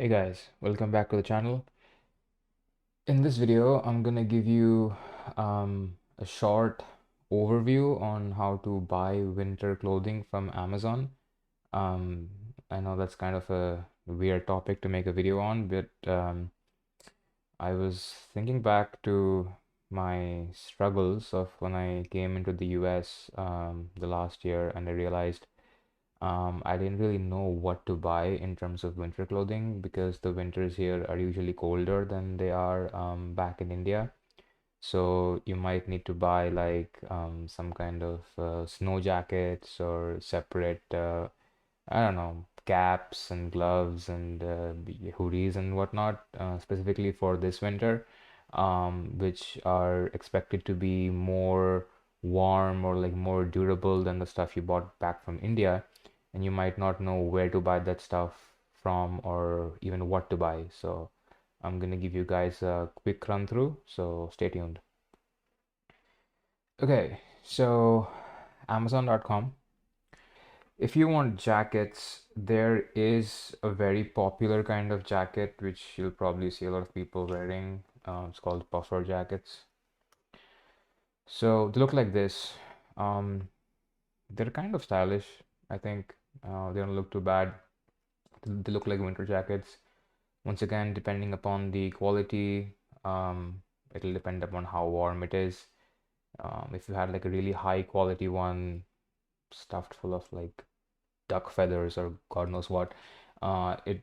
Hey guys, welcome back to the channel. In this video, I'm gonna give you a short overview on how to buy winter clothing from Amazon. Um, I know that's kind of a weird topic to make a video on, but I was thinking back to my struggles of when I came into the US the last year, and I realized I didn't really know what to buy in terms of winter clothing because the winters here are usually colder than they are back in India. So you might need to buy like some kind of snow jackets or separate, I don't know, caps and gloves and hoodies and whatnot, specifically for this winter, which are expected to be more warm or like more durable than the stuff you bought back from India. And you might not know where to buy that stuff from or even what to buy. So I'm gonna give you guys a quick run through, so stay tuned. Okay, so Amazon.com. If you want jackets, there is a very popular kind of jacket which you'll probably see a lot of people wearing. It's called puffer jackets. So they look like this. Um, they're kind of stylish, I think. They don't look too bad. They look like winter jackets. Once again, depending upon the quality, it'll depend upon how warm it is. If you had like a really high quality one stuffed full of like duck feathers or God knows what, it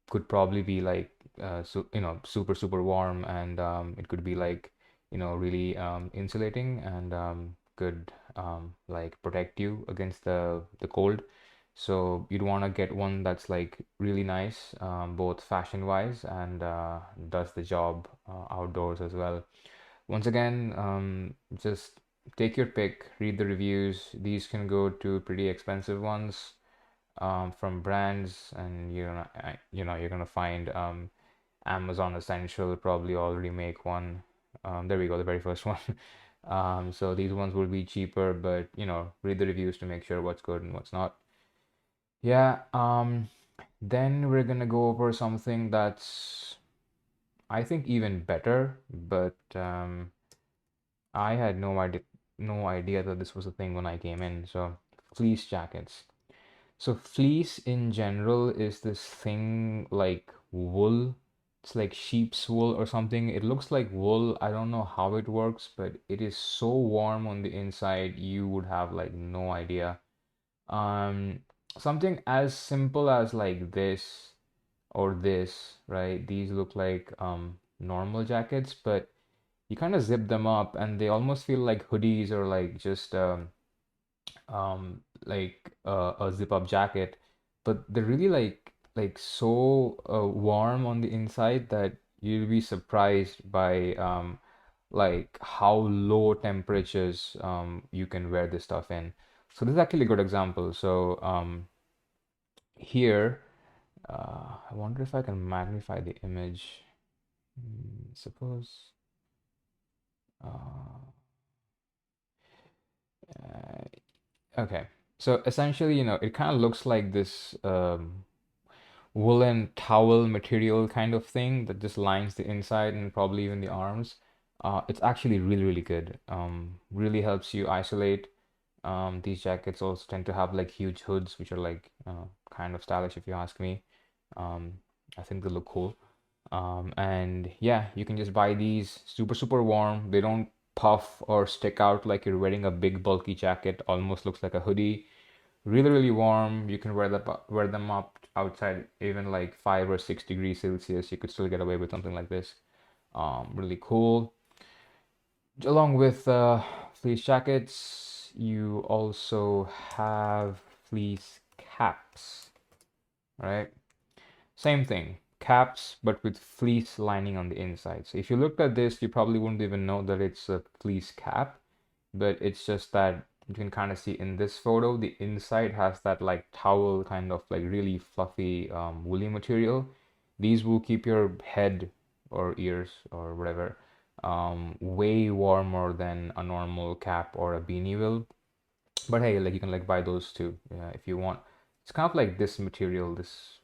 could probably be like super warm, and it could be like really insulating and could like protect you against the cold. So you'd want to get one that's like really nice, both fashion wise and does the job outdoors as well. Once again, just take your pick, read the reviews. These can go to pretty expensive ones from brands, and you're gonna find Amazon Essential probably already make one. There we go, the very first one. So these ones will be cheaper, but read the reviews to make sure what's good and what's not. Yeah, then we're gonna go over something that's I think even better, but I had no idea that this was a thing when I came in. So fleece jackets. So fleece in general is this thing like wool. It's like sheep's wool or something. It looks like wool. I don't know how it works, but it is so warm on the inside, you would have like no idea. Um, Something as simple as like this or this, right? These look like normal jackets, but you kind of zip them up and they almost feel like hoodies or like just like a zip up jacket, but they're really like so warm on the inside that you'll be surprised by like how low temperatures you can wear this stuff in. So this is actually a good example. So here, I wonder if I can magnify the image. Suppose. Uh, okay. So essentially, it kind of looks like this woolen towel material kind of thing that just lines the inside and probably even the arms. It's actually really good. Really helps you isolate. These jackets also tend to have like huge hoods, which are like kind of stylish if you ask me. Um, I think they look cool. And yeah, you can just buy these super warm. They don't puff or stick out like you're wearing a big bulky jacket. Almost looks like a hoodie. Really warm. You can wear them up outside even like 5 or 6 degrees Celsius. You could still get away with something like this. Really cool. Along with fleece jackets, you also have fleece caps, right? Same thing, caps, but with fleece lining on the inside. So if you looked at this, you probably wouldn't even know that it's a fleece cap, but it's just that you can kind of see in this photo, the inside has that like towel kind of like really fluffy woolly material. These will keep your head or ears or whatever way warmer than a normal cap or a beanie will. But hey, like you can like buy those too if you want. It's kind of like this material, this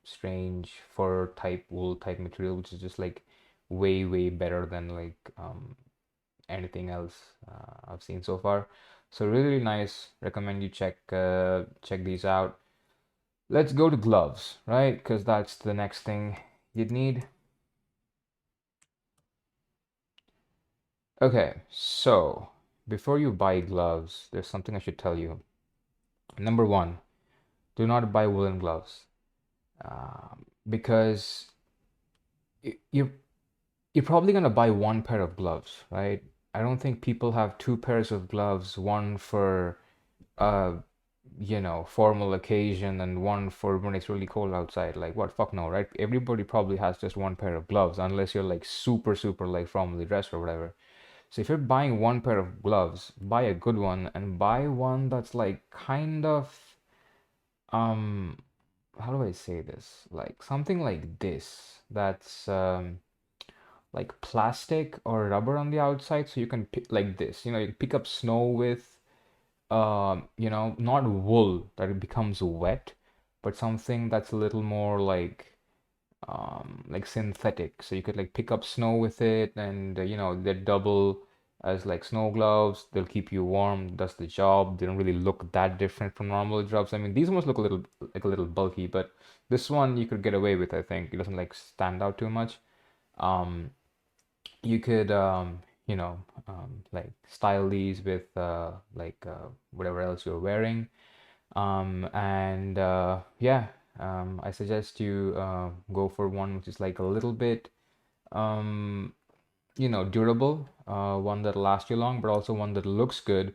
strange fur type wool type material, which is just like way better than like anything else I've seen so far. So really, really nice. Recommend you check these out. Let's go to gloves, right? Because that's the next thing you'd need. Okay, so before you buy gloves, there's something I should tell you. Number one, do not buy woolen gloves because you're probably gonna buy one pair of gloves, right? I don't think people have two pairs of gloves, one for uh formal occasion and one for when it's really cold outside. Like what? Fuck no, right? Everybody probably has just one pair of gloves unless you're like super like formally dressed or whatever. So if you're buying one pair of gloves, buy a good one and buy one that's like kind of um how do I say this? Like something like this that's like plastic or rubber on the outside so you can pick like this. You pick up snow with not wool that it becomes wet, but something that's a little more like synthetic. So you could like pick up snow with it, and they double as like snow gloves. They'll keep you warm, does the job. They don't really look that different from normal gloves. I mean, these ones look a little bulky, but this one you could get away with, I think. It doesn't like stand out too much. Um, you could like style these with whatever else you're wearing. And yeah, I suggest you go for one which is like a little bit um, durable, one that'll last you long, but also one that looks good.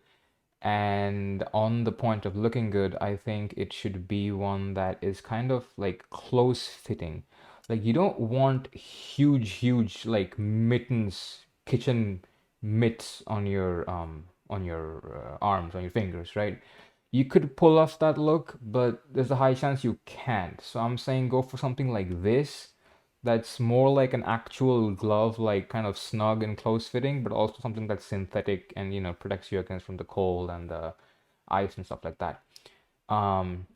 And on the point of looking good, I think it should be one that is kind of like close fitting. Like you don't want huge like mittens, kitchen mitts on your arms, on your fingers, right? You could pull off that look, but there's a high chance you can't. So I'm saying go for something like this that's more like an actual glove, like kind of snug and close fitting, but also something that's synthetic and protects you against from the cold and the ice and stuff like that. Um,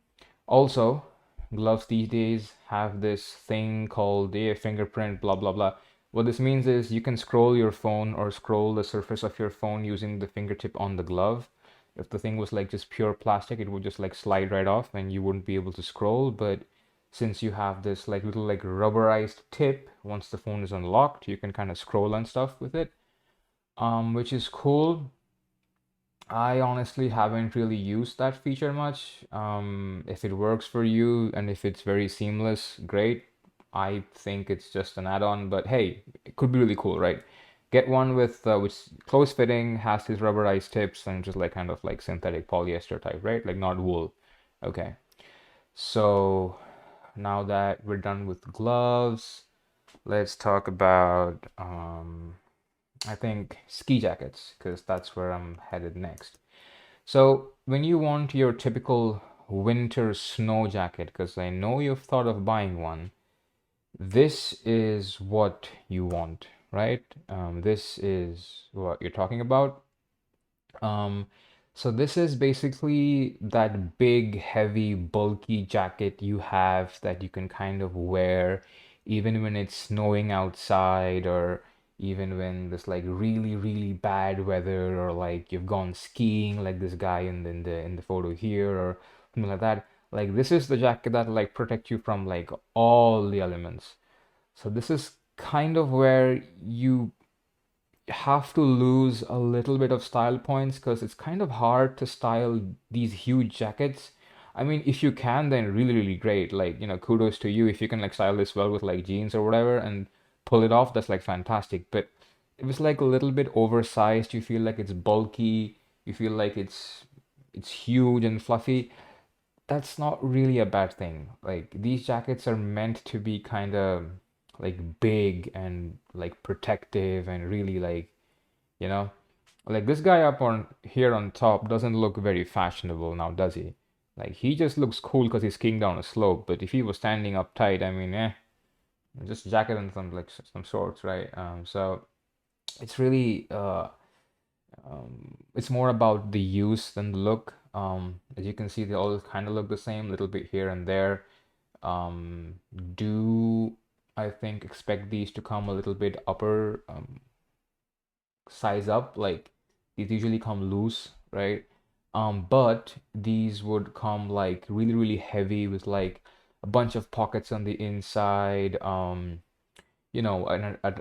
Also, gloves these days have this thing called a fingerprint, blah blah blah. What this means is you can scroll your phone or scroll the surface of your phone using the fingertip on the glove. If the thing was like just pure plastic, it would just like slide right off and you wouldn't be able to scroll. But since you have this like little like rubberized tip, once the phone is unlocked, you can kind of scroll and stuff with it, which is cool. I honestly haven't really used that feature much. If it works for you and if it's very seamless, great. I think it's just an add-on, but hey, it could be really cool, right? Get one with which close fitting, has these rubberized tips, and just like kind of like synthetic polyester type, right? Like not wool. Okay. So now that we're done with gloves, let's talk about I think ski jackets, because that's where I'm headed next. So, when you want your typical winter snow jacket, because I know you've thought of buying one, this is what you want, right? This is what you're talking about. Um, so this is basically that big, heavy, bulky jacket you have that you can kind of wear even when it's snowing outside, or even when there's like really bad weather, or like you've gone skiing like this guy in the photo here, or something like that. Like this is the jacket that like protect you from like all the elements. So this is kind of where you have to lose a little bit of style points because it's kind of hard to style these huge jackets. I mean, if you can, then really great. Like, kudos to you if you can like style this well with like jeans or whatever and pull it off. That's like fantastic. But if it's like a little bit oversized, you feel like it's bulky, you feel like it's huge and fluffy, that's not really a bad thing. Like these jackets are meant to be kind of like big and like protective and really you know, like this guy up on here on top doesn't look very fashionable now, does he? Like he just looks cool because he's skiing down a slope. But if he was standing up tight, I mean, just jacket and some like some shorts, right? So it's really it's more about the use than the look. As you can see, they all kind of look the same, little bit here and there. do I think expect these to come a little bit upper size up. Like these usually come loose, right? But these would come like really, really heavy with like a bunch of pockets on the inside. An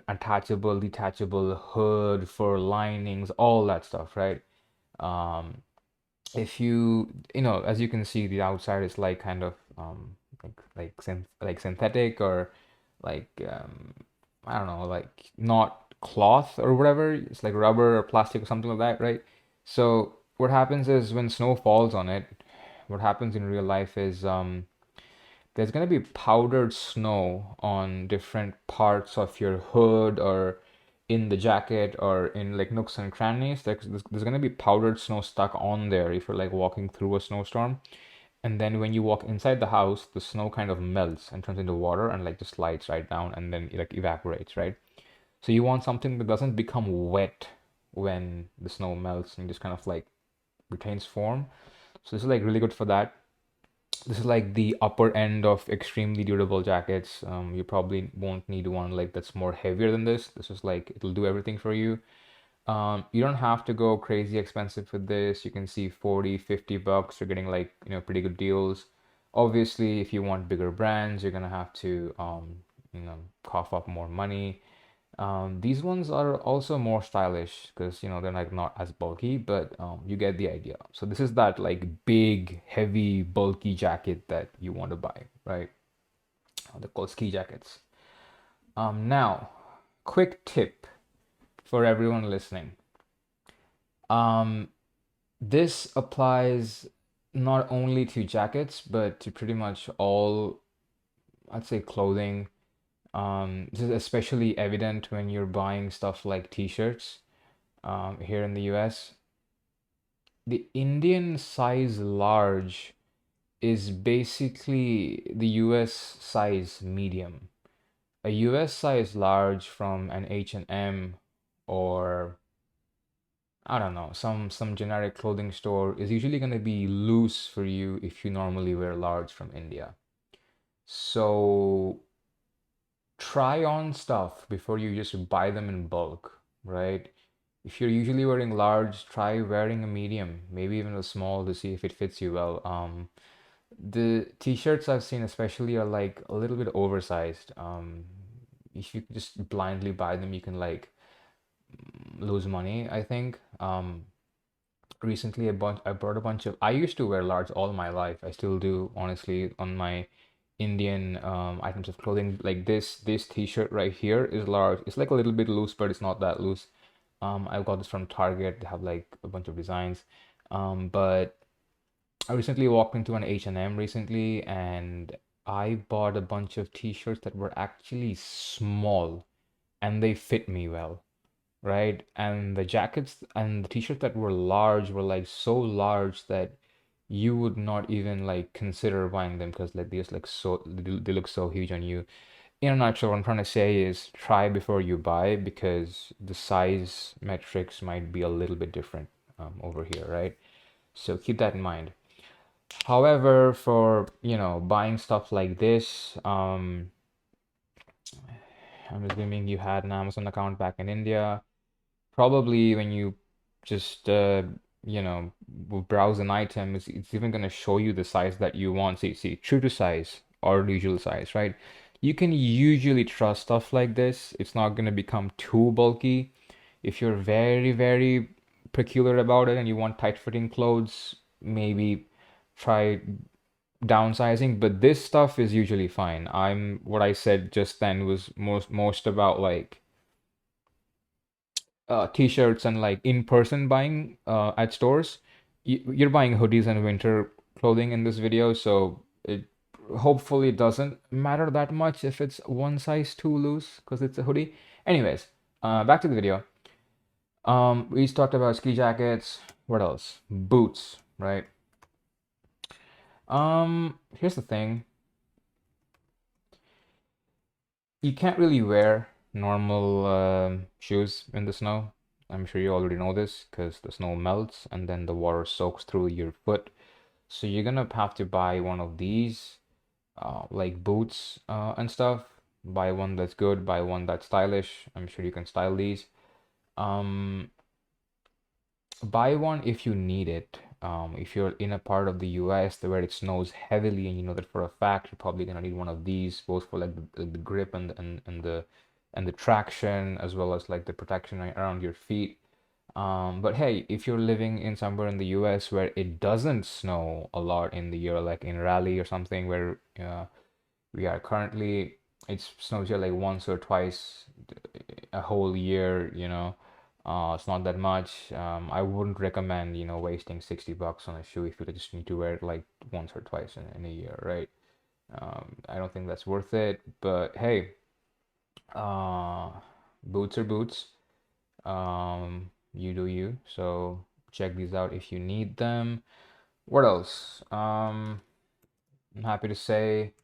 attachable, detachable hood for linings, all that stuff, right? Um, if as you can see, the outside is like kind of like synthetic or like I don't know, like not cloth or whatever. It's like rubber or plastic or something like that, right? So what happens is when snow falls on it, what happens in real life is there's going to be powdered snow on different parts of your hood or in the jacket or in like nooks and crannies. There's going to be powdered snow stuck on there if you're like walking through a snowstorm. And then when you walk inside the house, the snow kind of melts and turns into water and like just slides right down and then it like evaporates, right? So you want something that doesn't become wet when the snow melts and just kind of like retains form. So this is like really good for that. This is like the upper end of extremely durable jackets. You probably won't need one like that's more heavier than this. This is like it'll do everything for you. You don't have to go crazy expensive with this. You can see 40, 50 bucks. You're getting like, pretty good deals. Obviously, if you want bigger brands, you're gonna have to cough up more money. These ones are also more stylish because they're like not as bulky, but you get the idea. So this is that like big, heavy, bulky jacket that you want to buy, right? They're called ski jackets. Now, quick tip for everyone listening. Um, this applies not only to jackets, but to pretty much all, I'd say, clothing. This is especially evident when you're buying stuff like t-shirts here in the US. The Indian size large is basically the US size medium. A US size large from an H&M or I don't know, some generic clothing store is usually going to be loose for you if you normally wear large from India. So try on stuff before you just buy them in bulk, right? If you're usually wearing large, try wearing a medium, maybe even a small to see if it fits you well. The t-shirts I've seen especially are like a little bit oversized. If you just blindly buy them, you can like lose money, I think. Recently I bought a bunch of I used to wear large all my life. I still do, honestly, on my Indian items of clothing. Like this t-shirt right here is large. It's like a little bit loose, but it's not that loose. I got this from Target. They have like a bunch of designs. But I recently walked into an H&M recently and I bought a bunch of t-shirts that were actually small and they fit me well, right? And the jackets and the t-shirts that were large were like so large that you would not even like consider buying them because like they just like so they look so huge on you. In a nutshell, what I'm trying to say is try before you buy because the size metrics might be a little bit different over here, right? So keep that in mind. However, for buying stuff like this, I'm assuming you had an Amazon account back in India. Probably when you just browse an item, it's even gonna show you the size that you want. See, true to size or usual size, right? You can usually trust stuff like this. It's not gonna become too bulky. If you're very, very peculiar about it and you want tight-fitting clothes, maybe try downsizing, but this stuff is usually fine. What I said just then was most about like t-shirts and like in-person buying at stores. You're buying hoodies and winter clothing in this video, so it hopefully doesn't matter that much if it's one size too loose because it's a hoodie. Anyways, back to the video. We talked about ski jackets. What else? Boots, right? Here's the thing. You can't really wear normal shoes in the snow. I'm sure you already know this because the snow melts and then the water soaks through your foot. So you're gonna have to buy one of these. like boots and stuff. Buy one that's good, buy one that's stylish. I'm sure you can style these. Um, Buy one if you need it. If you're in a part of the US where it snows heavily and you know that for a fact you're probably gonna need one of these, both for like the grip and the traction as well as like the protection around your feet. But hey, if you're living in somewhere in the US where it doesn't snow a lot in the year, like in Raleigh or something where we are currently, it snows here like once or twice a whole year, it's not that much. I wouldn't recommend, wasting $60 on a shoe if you just need to wear it like once or twice in a year, right? I don't think that's worth it. But hey, uh, boots are boots. You do you. So check these out if you need them. What else? I'm happy to say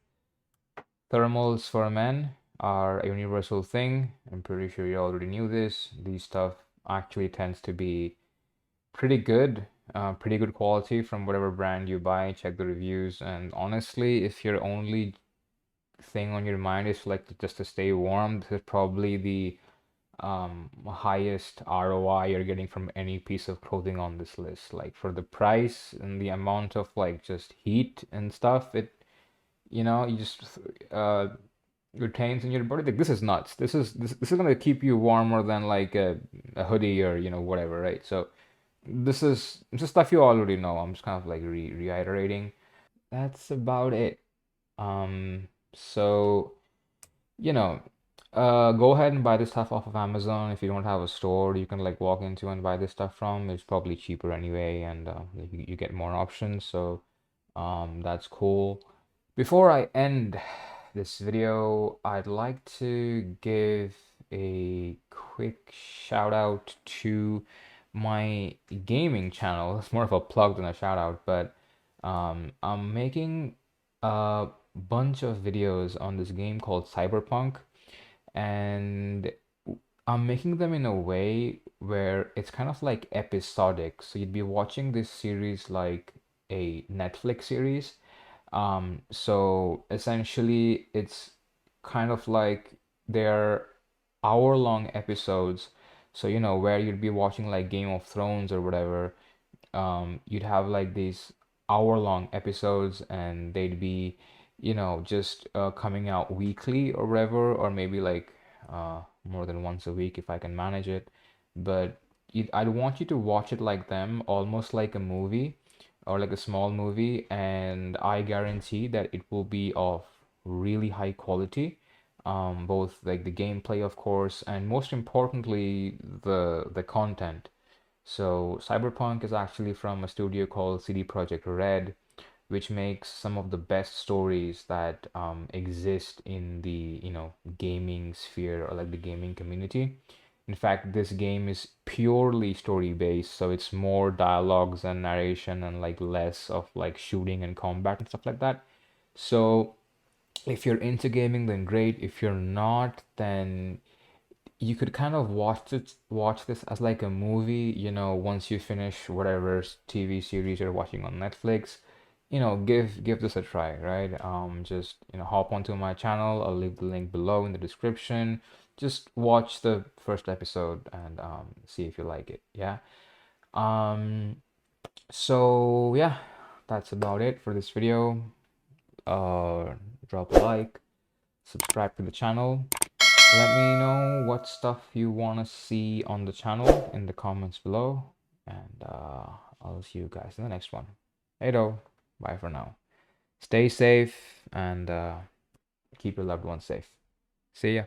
thermals for men are a universal thing. I'm pretty sure you already knew this. These stuff actually tends to be pretty good quality from whatever brand you buy. Check the reviews. And honestly, if your only thing on your mind is like just to stay warm, this is probably the highest ROI you're getting from any piece of clothing on this list. Like for the price and the amount of like just heat and stuff, you just uh retains in your body. Like this is nuts. This is gonna keep you warmer than like a hoodie or whatever, right? So this is stuff you already know. I'm just kind of like reiterating. That's about it. So you know, go ahead and buy this stuff off of Amazon. If you don't have a store you can like walk into and buy this stuff from, it's probably cheaper anyway, and you get more options. So that's cool. Before I end this video, I'd like to give a quick shout out to my gaming channel. It's more of a plug than a shout out, but I'm making a bunch of videos on this game called Cyberpunk, and I'm making them in a way where it's kind of like episodic. So you'd be watching this series like a Netflix series. So essentially, it's kind of like they're hour-long episodes. So, where you'd be watching like Game of Thrones or whatever, you'd have like these hour-long episodes and they'd be, just coming out weekly or whatever, or maybe like more than once a week if I can manage it. But I'd want you to watch it like them, almost like a movie or like a small movie, and I guarantee that it will be of really high quality. Both like the gameplay, of course, and most importantly, the content. So Cyberpunk is actually from a studio called CD Projekt Red, which makes some of the best stories that exist in the, gaming sphere or like the gaming community. In fact, this game is purely story based, so it's more dialogues and narration and like less of like shooting and combat and stuff like that. So if you're into gaming, then great. If you're not, then you could kind of watch this as like a movie, once you finish whatever TV series you're watching on Netflix, give this a try, right? Just, hop onto my channel. I'll leave the link below in the description. Just watch the first episode and see if you like it. Yeah. Um, so yeah, that's about it for this video. Uh, Drop a like, subscribe to the channel. Let me know what stuff you want to see on the channel in the comments below. And I'll see you guys in the next one. Hey, do. Bye for now. Stay safe and keep your loved ones safe. See ya.